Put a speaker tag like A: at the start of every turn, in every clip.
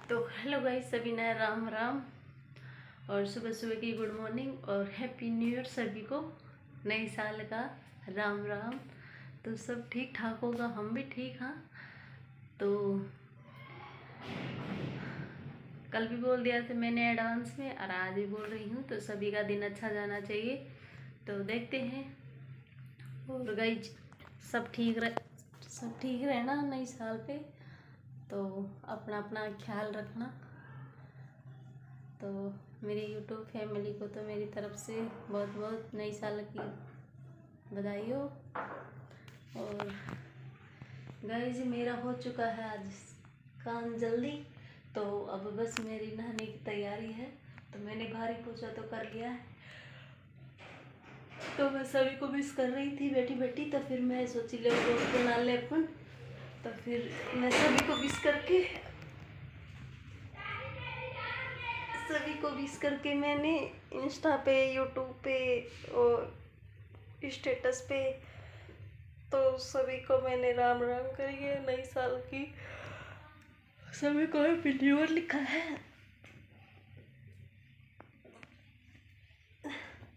A: तो hello guys, सभी ने राम राम और सुबह सुबह की गुड मॉर्निंग और हैप्पी न्यू ईयर सभी को। नए साल का राम राम। तो सब ठीक ठाक होगा, हम भी ठीक। हाँ, तो कल भी बोल दिया था मैंने एडवांस में और आज भी बोल रही हूँ, तो सभी का दिन अच्छा जाना चाहिए। तो देखते हैं। और गाइस सब ठीक रहना नए साल पे। तो अपना अपना ख्याल रखना। तो मेरी यूट्यूब फैमिली को तो मेरी तरफ से बहुत बहुत नई साल की बधाई हो। और गाइस मेरा हो चुका है आज काम जल्दी, तो अब बस मेरी नहाने की तैयारी है। तो मैंने भारी पोछा तो कर लिया है। तो मैं सभी को मिस कर रही थी बैठी बैठी, तो फिर मैं सोची ले बना ले अपन। तो फिर मैं सभी को विश करके मैंने इंस्टा पे, यूट्यूब पे और स्टेटस पे तो सभी को मैंने राम राम करिए नई साल की। सभी को हैप्पी न्यू ईयर लिखा है।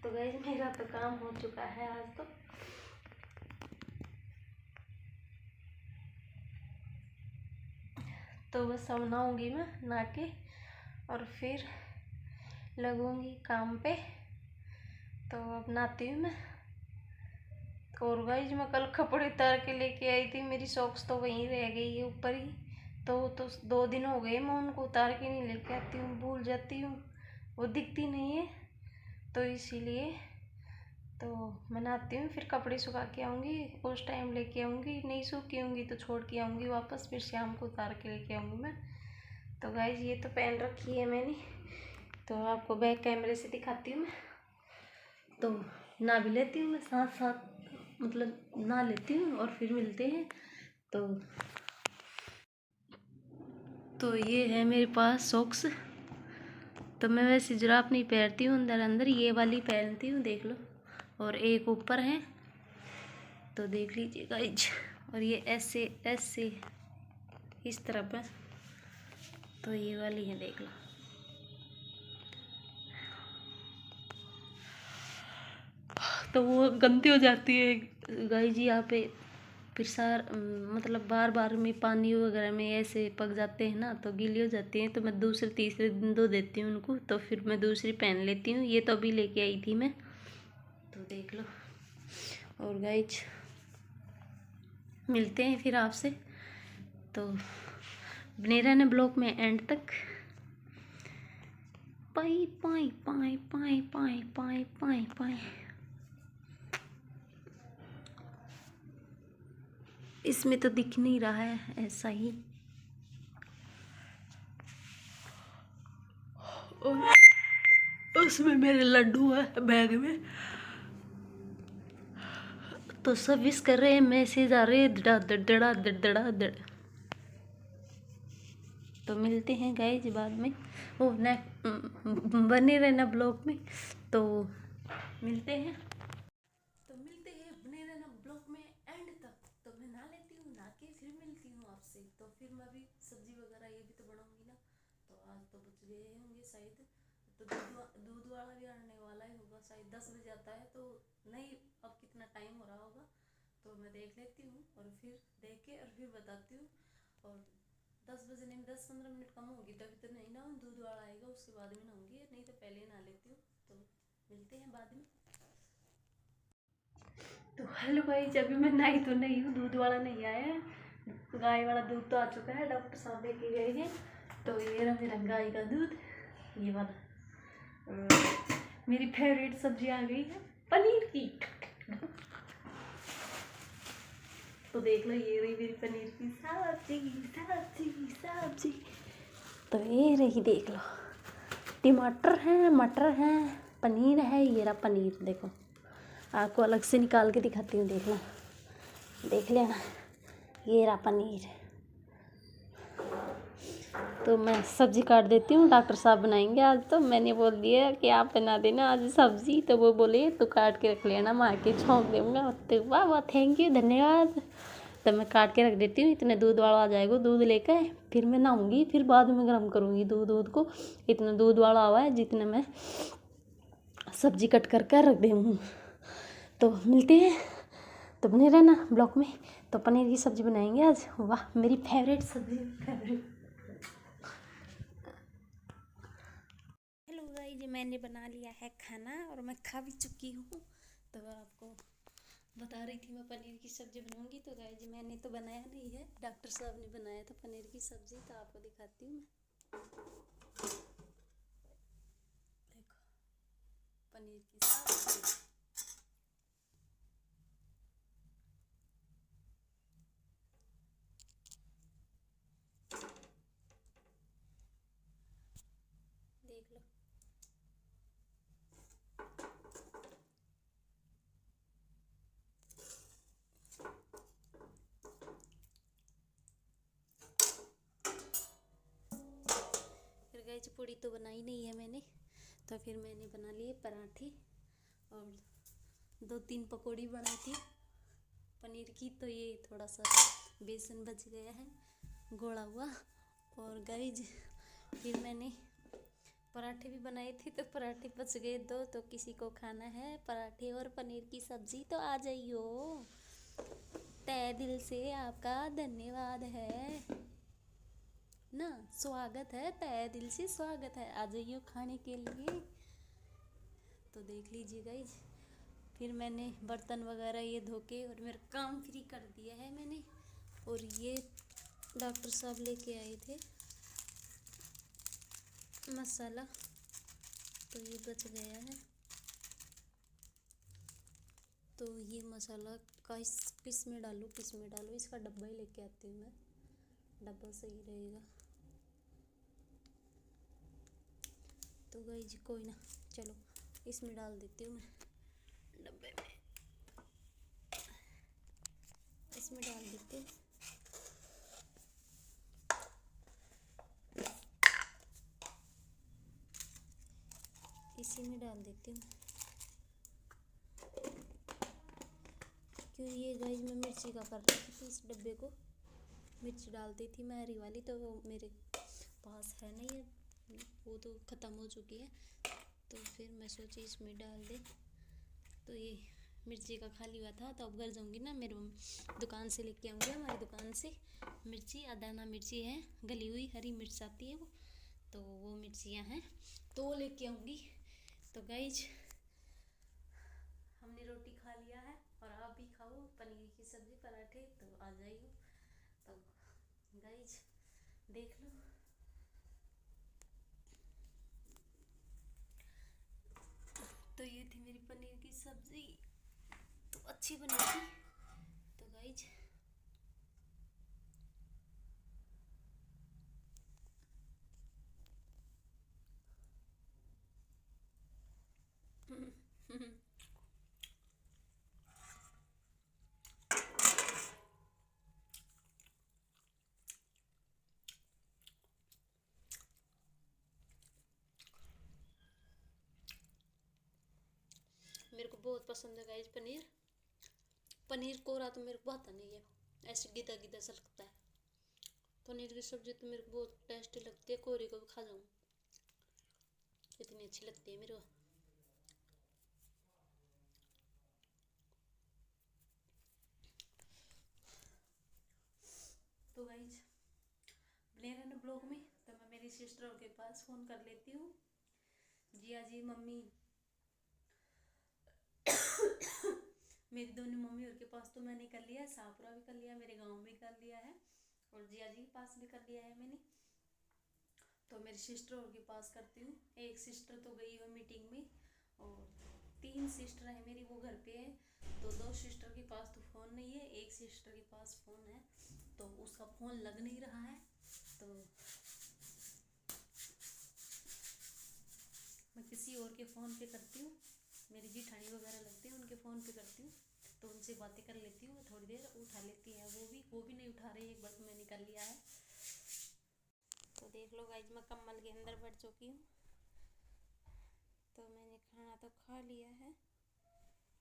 A: तो गाइस मेरा तो काम हो चुका है आज। तो बस अब नहाऊंगी मैं, नहा के और फिर लगूंगी काम पे। तो अब नहाती हूँ मैं। और गाइस मैं कल कपड़े उतार के लेके आई थी, मेरी सॉक्स तो वहीं रह गई है ऊपर ही। तो 2 दिन हो गए मैं उनको उतार के नहीं लेके आती हूँ, भूल जाती हूँ, वो दिखती नहीं है। तो इसीलिए तो मैं नहाती हूँ, फिर कपड़े सुखा के आऊँगी, उस टाइम लेके आऊँगी। नहीं सूखी होंगी तो छोड़ के आऊँगी वापस, फिर शाम को उतार के लेके आऊँगी मैं। तो गाइस ये तो पहन रखी है मैंने, तो आपको बैक कैमरे से दिखाती हूँ मैं। तो नहा भी लेती हूँ मैं साथ साथ, मतलब नहा लेती हूँ और फिर मिलते हैं। तो ये है मेरे पास सॉक्स। तो मैं वैसे जुराब नहीं पहनती हूँ, अंदर अंदर ये वाली पहनती हूँ, देख लो। और एक ऊपर है, तो देख लीजिए गाइज। और ये ऐसे ऐसे इस तरफ है, तो ये वाली है, देख लो। तो वो गंदी हो जाती है गाइज यहाँ पे, फिर मतलब बार बार में पानी वगैरह में ऐसे पक जाते हैं ना, तो गीली हो जाती हैं। तो मैं दूसरे तीसरे दिन धो देती हूँ उनको, तो फिर मैं दूसरी पहन लेती हूँ। ये तो अभी लेके आई थी मैं, तो देख लो। और गाइज मिलते हैं फिर आपसे, तो बने रहना ब्लॉग में एंड तक। पाई पाई पाई पाई पाई पाई पाई पाई। इसमें तो दिख नहीं रहा है, ऐसा ही। और उसमें मेरे लड्डू है बैग में। तो सब विश कर रहे हैं, मैसेज आ रहे हैं धड़ाधड़ धड़ाधड़ धड़ाधड़। तो मिलते हैं गाइज बाद में, वो बने रहना ब्लॉग में। तो मिलते हैं बने रहना ब्लॉग में एंड तक। तो मैं नहा लेती हूँ, नहा के फिर मिलती हूँ आपसे। तो फिर मैं भी सब्जी वगैरह ये भी तो बनाऊंगी ना। तो आज तो बच गए होंगे शायद, तो दूध वाला भी आने वाला ही होगा शायद, 10 बजे आता है। तो नहीं, अब कितना टाइम हो रहा होगा तो मैं देख लेती हूँ और फिर देख के और फिर बताती हूँ। और 10 बजने में 10-15 मिनट कम होगी, तभी तो नहीं ना, दूध वाला आएगा उसके बाद में नहाऊंगी, नहीं तो पहले ही नहा लेती हूँ। तो मिलते हैं बाद में। तो हेलो भाई, जब भी मैं नहाई तो नहीं हूँ, दूध वाला नहीं आया है, गाय वाला दूध तो आ चुका है, डॉक्टर साहब लेके गए हैं। तो ये रहा मेरा गाय का दूध, ये वाला। मेरी फेवरेट सब्जी आ गई है पनीर की। तो देख लो, ये रही मेरी पनीर की सब्जी सब्जी सब्जी। तो ये रही, देख लो, टमाटर हैं, मटर हैं, पनीर है। ये रहा पनीर, देखो, आपको अलग से निकाल के दिखाती हूँ, देख लो, देख लेना। ये रहा पनीर। तो मैं सब्जी काट देती हूँ, डॉक्टर साहब बनाएंगे आज। तो मैंने बोल दिया कि आप बना देना आज सब्जी। तो वो बोले तो काट के रख लेना, मैं आके छोंक दूँगा। तो वाह वाह, थैंक यू, धन्यवाद। तब मैं काट के रख देती हूँ। इतने दूध वाला आ जाएगा, दूध लेकर फिर मैं नहाऊंगी, फिर बाद में गर्म करूँगी दूध को। इतना दूध वाला हुआ है जितना मैं सब्जी कट करके रख दी हूँ। तो मिलते हैं, तो बने रहना ब्लॉग में। तो पनीर की सब्ज़ी बनाएंगे आज। वाह, मेरी फेवरेट सब्ज़ी, फेवरेट। हेलो गाइस, मैंने बना लिया है खाना और मैं खा भी चुकी हूँ। तो आपको बता रही थी मैं पनीर की सब्ज़ी बनाऊंगी। तो गाइस मैंने तो बनाया नहीं है, डॉक्टर साहब ने बनाया था पनीर की सब्ज़ी। तो आपको दिखाती हूँ मैं। देखो, पनीर की सब्ज़ी। देख लो, फिर गाइस पूड़ी तो बनाई नहीं है मैंने। तो फिर मैंने बना लिए पराठे और 2-3 पकौड़ी बनाई थी पनीर की। तो ये थोड़ा सा बेसन बच गया है गोला हुआ। और गाइस फिर मैंने पराठे भी बनाए थे, तो पराठे बच गए 2। तो किसी को खाना है पराठे और पनीर की सब्ज़ी तो आ जाइयो। तहे दिल से आपका धन्यवाद है ना, स्वागत है, तहे दिल से स्वागत है, आ जाइयो खाने के लिए। तो देख लीजिए गाइज, फिर मैंने बर्तन वगैरह ये धो के और मेरा काम फ्री कर दिया है मैंने। और ये डॉक्टर साहब लेके आए थे मसाला, तो ये बच गया है। तो ये मसाला किस में डालूँ, किस में डालूँ, इसका डब्बा ही लेके आती हूँ मैं, डब्बा सही रहेगा। तो गाइस कोई ना, चलो इसमें डाल देती हूँ मैं डब्बे में, इसमें डाल देते हैं। इसी में डाल देती हूँ, क्योंकि ये गाइस मैं मिर्ची का कर रही थी। इस डब्बे को मिर्च डालती थी मैं हरी वाली, तो वो मेरे पास है नहीं है, वो तो ख़त्म हो चुकी है। तो फिर मैं सोची इसमें डाल दे। तो ये मिर्ची का खाली हुआ था, तो अब घर जाऊँगी ना, मेरे दुकान से लेके आऊँगी, हमारी दुकान से मिर्ची, अदाना मिर्ची है, गली हुई हरी मिर्च आती है वो, तो वो मिर्चियाँ हैं, तो वो लेके आऊँगी। तो गाइज हमने रोटी खा लिया है और आप भी खाओ पनीर की सब्ज़ी पराठे, तो आ जाइए। तो गाइज देख लो, तो ये थी मेरी पनीर की सब्ज़ी, तो अच्छी बनी थी। तो गाइज मेरे को बहुत पसंद है गाइज पनीर। पनीर कोरा तो मेरे को आता नहीं है, ऐसे गीदा गीदा सा लगता है। पनीर की सब्ज़ी तो मेरे को बहुत टेस्टी लगती है, कोरी को भी खा जाऊँ, इतनी अच्छी लगती है मेरे को। तो गाइज बने रहना ब्लॉग में। तो मैं मेरी सिस्टरों के पास फ़ोन कर लेती हूँ। जिया जी, मम्मी मेरी दोनों मम्मी और के पास तो मैंने कर लिया है, शाहपुरा भी कर लिया, मेरे गांव में कर लिया है, और जिया जी के पास भी कर लिया है मैंने। तो मेरी सिस्टर और के पास करती हूँ। एक सिस्टर तो गई है मीटिंग में, और 3 सिस्टर है मेरी, वो घर पे है। तो 2 सिस्टर के पास तो फ़ोन नहीं है, एक सिस्टर के पास फ़ोन है, तो उसका फ़ोन लग नहीं रहा है। तो मैं किसी और के फ़ोन पे करती हूँ, मेरी जेठानी वगैरह लगती है उनके फ़ोन पे करती हूँ। तो उनसे बातें कर लेती हूँ, थोड़ी देर उठा लेती है, वो भी नहीं उठा रही, एक बार तो मैंने कर लिया है। तो देख लो गाइज, मैं कम्बल के अंदर बैठ चुकी हूँ। तो मैंने खाना तो खा लिया है,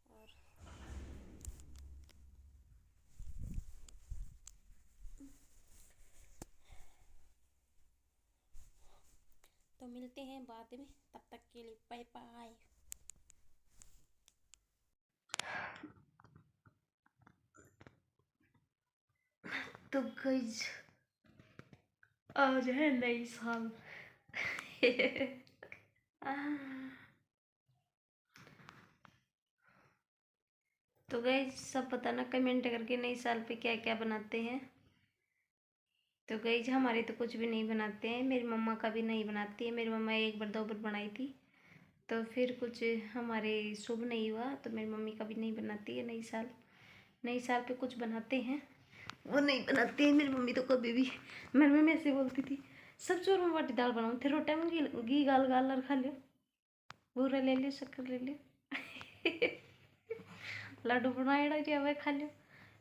A: और मिलते हैं बाद में, तब तक के लिए बाय बाय। तो गाइस आज है नई साल। तो गाइस सब बताना कमेंट करके नई साल पे क्या क्या बनाते हैं। तो गाइस हमारे तो कुछ भी नहीं बनाते हैं, मेरी मम्मा का भी नहीं बनाती है। मेरी मम्मा एक बार 2 बार बनाई थी, तो फिर कुछ हमारे शुभ नहीं हुआ, तो मेरी मम्मी कभी नहीं बनाती है। नई साल पे कुछ बनाते हैं, वो नहीं बनाती है मेरी मम्मी तो कभी भी। मेरी मम्मी ऐसे बोलती थी, सब चोर में बाटी दाल बनाऊँ थे, रोटा में घी गाल गाल और खा लियो, बूरा ले लियो, शक्कर ले लियो, लड्डू बनाए वह खा लियो।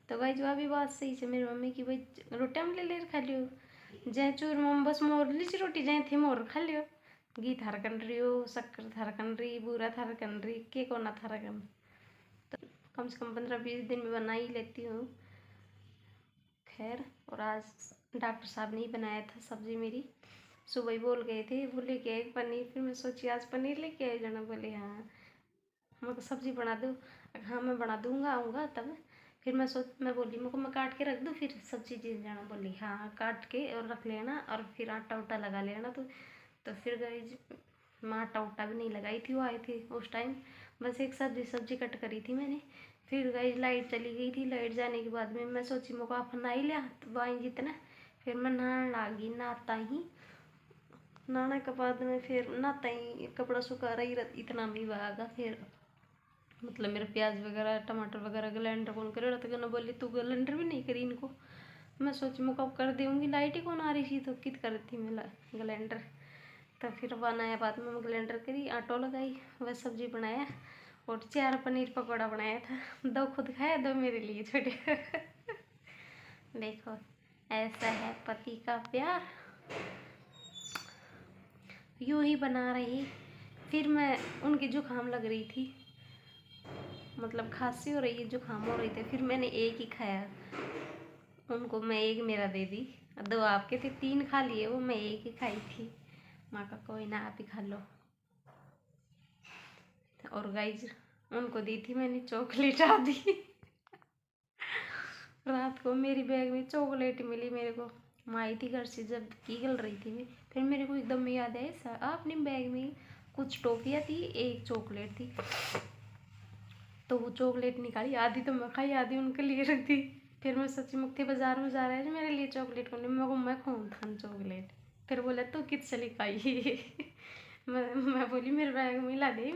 A: तो भाई जो भी बात सही है मेरी मम्मी की, भाई रोटा में ले खा लियो, जै चूर में बस मोर लीची रोटी जै थे मोर खा लियो, घी थार कन रही हो, शक्कर थार कन रही, बूरा थार कन रही, के कोना थार कन। तो कम से कम 15-20 दिन में बना ही लेती हूँ। खैर, और आज डॉक्टर साहब ने ही बनाया था सब्जी मेरी, सुबह ही बोल गए थे, वो लेके आए पनीर। फिर मैं सोची आज पनीर लेके आए जाना, बोले हाँ मेरे को सब्जी बना दो। हाँ मैं बना दूँगा, आऊँगा तब। फिर मैं बोली मेरे को मैं काट के रख दूँ, फिर सब्जी दे जाना। बोली हाँ काट के और रख लेना, और फिर आटा उटा लगा लेना। तो फिर गई मैं आटा उटा भी नहीं लगाई थी, वो आए थे उस टाइम, बस एक सब्जी कट करी थी मैंने। फिर गई लाइट चली गई थी, लाइट जाने के बाद में मैं सोची मेरे को आप नहा ही लिया तो वाई जितना। फिर मैं नहाने लगी, नहाने के बाद में फिर नहाता ही कपड़ा सुखा रही इतना भी भागा। फिर मतलब मेरे प्याज वगैरह टमाटर वगैरह ग्राइंडर कौन करे रहता, कहना बोली तू ग्राइंडर भी नहीं करी इनको। मैं सोची मैं कब कर दूँगी, लाइट ही कौन आ रही थी तो कित कर थी मैं ग्राइंडर। तो फिर बनाया बाद में मैं ग्राइंडर करी, आटो लगाई, वह सब्जी बनाया और 4 पनीर पकौड़ा बनाया था। 2 खुद खाया, 2 मेरे लिए छोटे। देखो ऐसा है पति का प्यार, यूं ही बना रही। फिर मैं उनकी जुकाम लग रही थी, मतलब खांसी हो रही है, जुकाम हो रही थी। फिर मैंने एक ही खाया, उनको मैं एक मेरा दे दी, 2 आपके थे, 3 खा लिए, वो मैं एक ही खाई थी। माँ का कोई ना आप ही खा लो। और गाइज उनको दी थी मैंने चॉकलेट आधी। रात को मेरी बैग में चॉकलेट मिली मेरे को, माँ आई थी घर से जब निकल रही थी मैं। फिर मेरे को एकदम याद आया अपने बैग में कुछ टॉफियाँ थी, एक चॉकलेट थी, तो वो चॉकलेट निकाली, आधी तो मैं खाई, आधी उनके लिए रख दी। फिर मैं सच्ची मुक्ति बाजार में जा रहा है मेरे लिए चॉकलेट को, मैं खून था चॉकलेट। फिर बोला तू कित चली खाई। मैं बोली मेरे बैग में ला दे।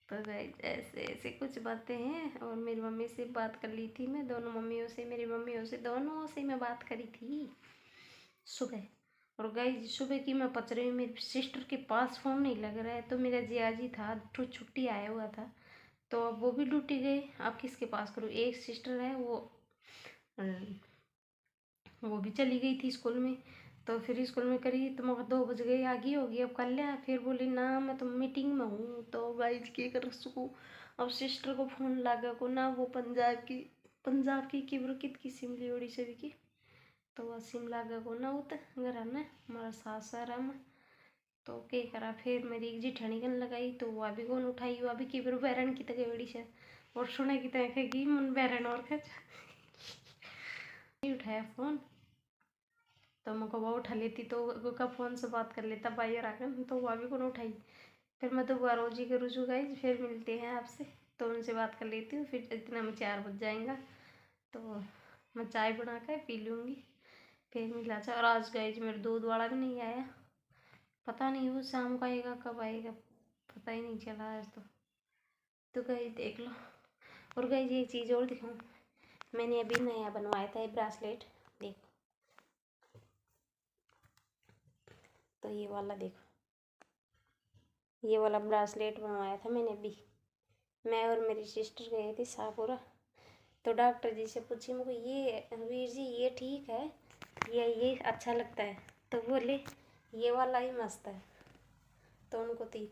A: तो ऐसे ऐसे कुछ बातें हैं। और मेरी मम्मी से बात कर ली थी मैं, दोनों मम्मियों से, मेरी मम्मियों से, दोनों से मैं बात करी थी सुबह। और गाइस सुबह की मैं पच रही हूँ, मेरी सिस्टर के पास फ़ोन नहीं लग रहा है, तो मेरा जियाजी था तो छुट्टी आया हुआ था, तो अब वो भी ड्यूटी गए, अब किसके पास करूँ। एक सिस्टर है वो भी चली गई थी स्कूल में, तो फिर स्कूल में करी तो मगर 2 बज गए, आगे होगी अब कर लिया। फिर बोली ना मैं तो मीटिंग में हूँ, तो गाइज के कर सकूँ। अब सिस्टर को फ़ोन लगा को ना, वो पंजाब की किब्रकित की शिमली उड़ीसा की, तो वह शिमला का को ना उत घर में हमारा सास है में। तो के करा फिर मेरी एक जिठानी कन लगाई, तो वह भी कौन उठाई, वह भी किब्र बैरन की तक उड़ीसा, और सुने की तक मन बैरन और खच नहीं उठाया फ़ोन। तो मैं वो उठा लेती तो का फ़ोन से बात कर लेता भाई और आकर, तो वह भी कौन उठाई। फिर मैं दोबारा रोजी के रुझू गई, फिर मिलते हैं आपसे, तो उनसे बात कर लेती हूँ। फिर इतना में 4 बज जाएगा, तो मैं चाय बना कर पी लूँगी, फिर मिला चाय। और आज गई मेरे दूध वाला भी नहीं आया, पता नहीं वो शाम को आएगा कब आएगा, पता ही नहीं चला आज तो गई देख लो। और गई ये चीज़ और दिखाऊँ, मैंने अभी नया बनवाया था ये ब्रासलेट, देखो तो ये वाला देखो, ये वाला ब्रासलेट बनवाया था मैंने अभी। मैं और मेरी सिस्टर गए थे शाहपुरा, तो डॉक्टर जी से पूछी मुझे ये वीर जी ये ठीक है या ये अच्छा लगता है, तो बोले ये वाला ही मस्त है। तो उनको थी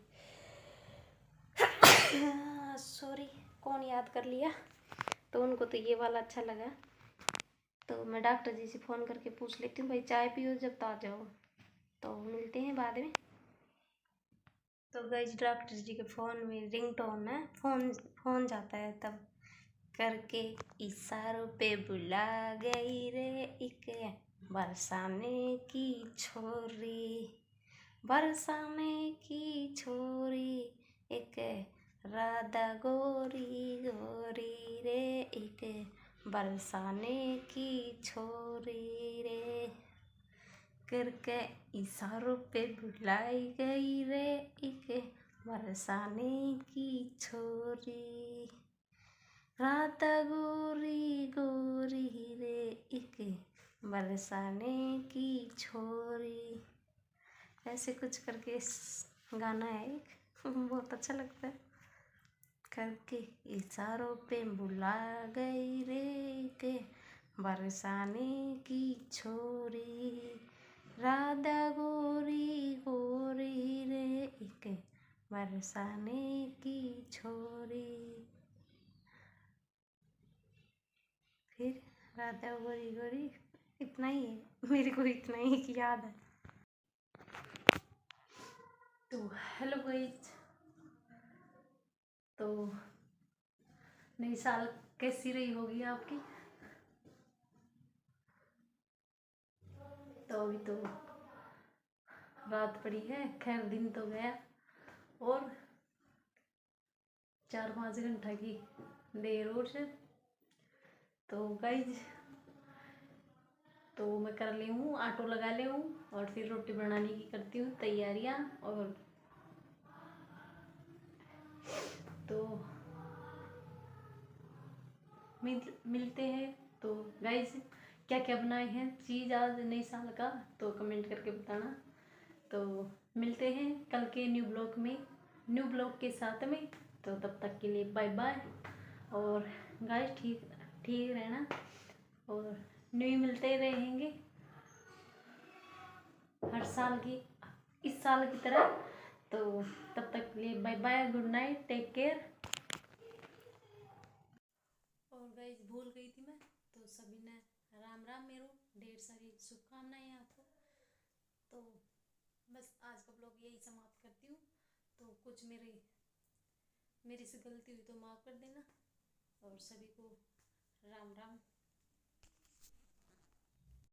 A: सॉरी कौन याद कर लिया, तो उनको तो ये वाला अच्छा लगा। तो मैं डॉक्टर जी से फ़ोन करके पूछ लेती हूँ भाई चाय पियो जब तो आ जाओ, तो मिलते हैं बाद में। तो गाइस डॉक्टर जी के फ़ोन में रिंगटोन है, फ़ोन जाता है तब करके इशारों पे बुला गई रे एक बरसाने की छोरी, बरसाने की छोरी एक राधा गोरी गोरी रे एक बरसाने की छोरी रे करके इशारों पे बुलाई गई रे एक बरसाने की छोरी, राधा गोरी गोरी रे एक बरसाने की छोरी। ऐसे कुछ करके गाना है एक, बहुत अच्छा लगता है। करके इशारों पे बुला गई रे के बरसाने की छोरी, राधा गोरी गोरी रे एक बरसाने की छोरी। फिर राधा गोरी गोरी, इतना ही है, मेरे को इतना ही याद है। तो हेलो गाइस, तो नई साल कैसी रही होगी आपकी। तो अभी तो रात पड़ी है, खैर दिन तो गया और 4-5 घंटा की देर और से। तो गाइस तो मैं कर ली हूँ, आटो लगा ले हूँ और फिर रोटी बनाने की करती हूँ तैयारियाँ। और तो मिलते हैं। तो गाइस क्या क्या बनाए हैं चीज़ आज नई साल का, तो कमेंट करके बताना। तो मिलते हैं कल के न्यू ब्लॉग के साथ में। तो तब तक के लिए बाय बाय। और गाइस ठीक ठीक रहना और न्यू मिलते रहेंगे हर साल की, इस साल की तरह। तो तब तक के लिए bye bye, good night, take care. और गाइस भूल गई थी मैं, तो सभी ने राम राम, मेरो ढेर सारी शुभकामनाएं आपको। तो बस आज का ब्लॉग यही समाप्त करती हूँ। तो कुछ मेरे से गलती हुई तो माफ़ कर देना और सभी को राम राम।